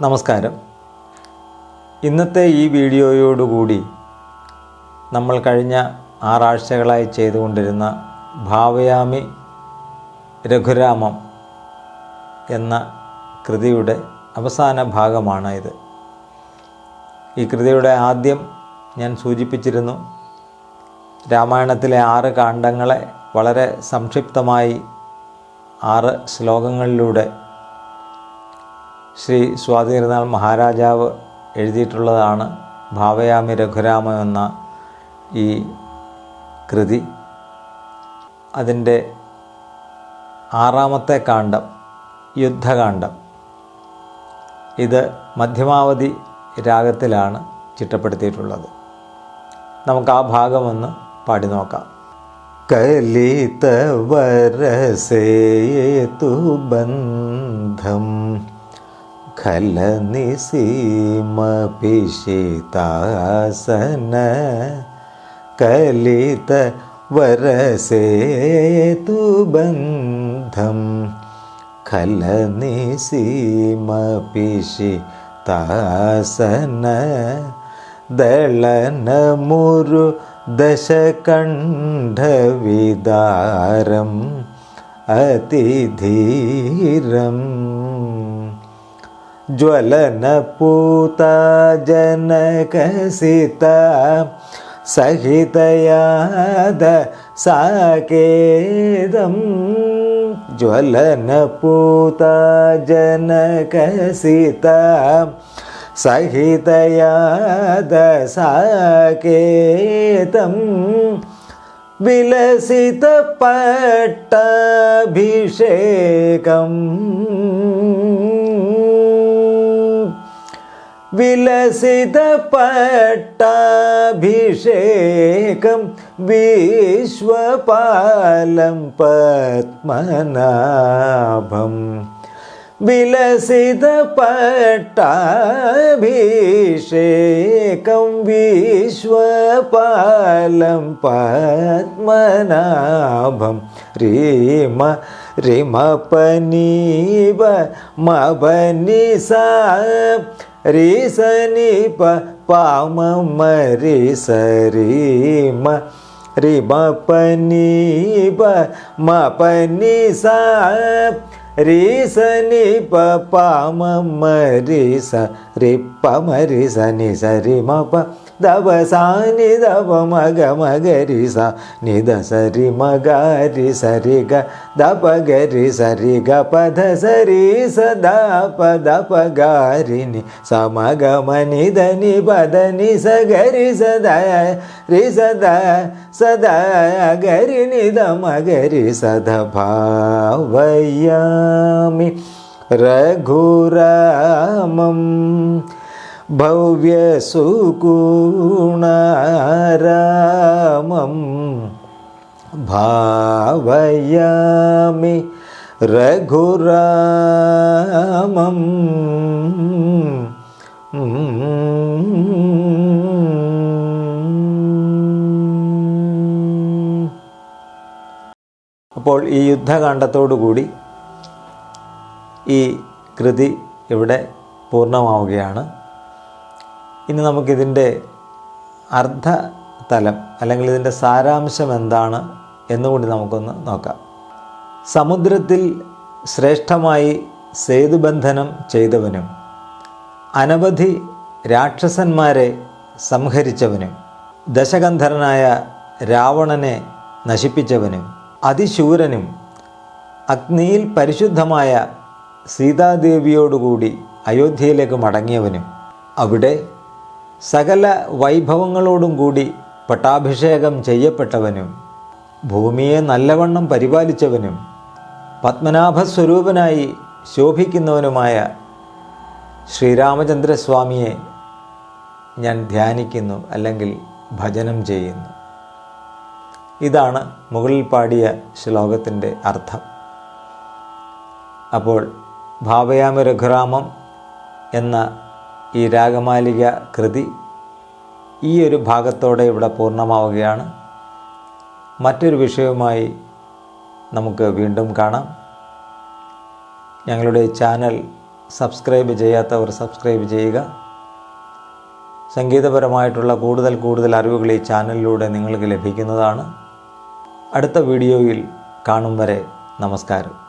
നമസ്കാരം. ഇന്നത്തെ ഈ വീഡിയോയോടുകൂടി നമ്മൾ കഴിഞ്ഞ 6 ആഴ്ചകളായി ചെയ്തുകൊണ്ടിരുന്ന ഭാവയാമി രഘുരാമം എന്ന കൃതിയുടെ അവസാന ഭാഗമാണ് ഇത്. ഈ കൃതിയുടെ ആദ്യം ഞാൻ സൂചിപ്പിച്ചിരുന്നു. രാമായണത്തിലെ 6 കാണ്ഡങ്ങളെ വളരെ സംക്ഷിപ്തമായി 6 ശ്ലോകങ്ങളിലൂടെ ശ്രീ സ്വാതി തിരുനാൾ മഹാരാജാവ് എഴുതിയിട്ടുള്ളതാണ് ഭാവയാമി രഘുരാമം എന്ന ഈ കൃതി. അതിൻ്റെ 6ാമത്തെ കാണ്ഡം യുദ്ധകാണ്ഡം. ഇത് മധ്യമാവധി രാഗത്തിലാണ് ചിട്ടപ്പെടുത്തിയിട്ടുള്ളത്. നമുക്ക് ആ ഭാഗമൊന്ന് പാടി നോക്കാം. കലിത വരസേതു ബന്ധം ഖലനിസീമ പിശിതാസന കലിത വരസേതു ബന്ധം ഖലനിസീമ പിശിതാസന ദളനമുരു ദശകണ്ഠവിദാരം അതിധീരം ജ്വലനപൂത ജനകസിത സഹിതയാദ സാകേദം ജ്വലനപൂത ജനകസിത സഹിതയാദ സാകേതം വിലസിത പട്ടാഭിഷേകം വിലസിത പട്ടാഭിഷേകം വിശ്വപാലം പത്മനാഭം വിലസിത പട്ടാഭിഷേകം വിശ്വപാലം പത്മനാഭം രീമ റിമ പനീവ മപനിസ രീസനി പാമ രിസരീമ റിമ പനീവ മപനിസ രീസനി പാമ രിസ റിപ്പമരിസ നിസരിമ ദവസാനി ദവ മഗ മഗരിസ നിദ സരി മഗരി സരി ഗ ദപ ഗരി സരി ഗ പധ സരി സദപ ദപ ഗാരിനി സമഗമ നിദ നി പദ നി സ ഗരി സദ രി സദ സദ ഗരി നിദ മഗരി സദ ഭാവയാമി രഘുരാമം ഭവ്യസുഗുണാരാമം ഭാവയാമി രഘുരാമം. അപ്പോൾ ഈ യുദ്ധകാണ്ഡത്തോടുകൂടി ഈ കൃതി ഇവിടെ പൂർണ്ണമാവുകയാണ്. ഇനി നമുക്കിതിൻ്റെ അർദ്ധതലം അല്ലെങ്കിൽ ഇതിൻ്റെ സാരാംശം എന്താണ് എന്നുകൂടി നമുക്കൊന്ന് നോക്കാം. സമുദ്രത്തിൽ ശ്രേഷ്ഠമായി സേതുബന്ധനം ചെയ്തവനും അനവധി രാക്ഷസന്മാരെ സംഹരിച്ചവനും ദശകന്ധരനായ രാവണനെ നശിപ്പിച്ചവനും അതിശൂരനും അഗ്നിയിൽ പരിശുദ്ധമായ സീതാദേവിയോടുകൂടി അയോധ്യയിലേക്ക് മടങ്ങിയവനും അവിടെ സകല വൈഭവങ്ങളോടും കൂടി പട്ടാഭിഷേകം ചെയ്യപ്പെട്ടവനും ഭൂമിയെ നല്ലവണ്ണം പരിപാലിച്ചവനും പത്മനാഭസ്വരൂപനായി ശോഭിക്കുന്നവനുമായ ശ്രീരാമചന്ദ്രസ്വാമിയെ ഞാൻ ധ്യാനിക്കുന്നു അല്ലെങ്കിൽ ഭജനം ചെയ്യുന്നു. ഇതാണ് മുകളിൽ പാടിയ ശ്ലോകത്തിൻ്റെ അർത്ഥം. അപ്പോൾ ഭാവയാമി രഘുരാമം എന്ന ഈ രാഗമാലിക കൃതി ഈ ഒരു ഭാഗത്തോടെ ഇവിടെ പൂർണ്ണമാവുകയാണ്. മറ്റൊരു വിഷയവുമായി നമുക്ക് വീണ്ടും കാണാം. ഞങ്ങളുടെ ചാനൽ സബ്സ്ക്രൈബ് ചെയ്യാത്തവർ സബ്സ്ക്രൈബ് ചെയ്യുക. സംഗീതപരമായിട്ടുള്ള കൂടുതൽ അറിവുകൾ ഈ ചാനലിലൂടെ നിങ്ങൾക്ക് ലഭിക്കുന്നതാണ്. അടുത്ത വീഡിയോയിൽ കാണും വരെ നമസ്കാരം.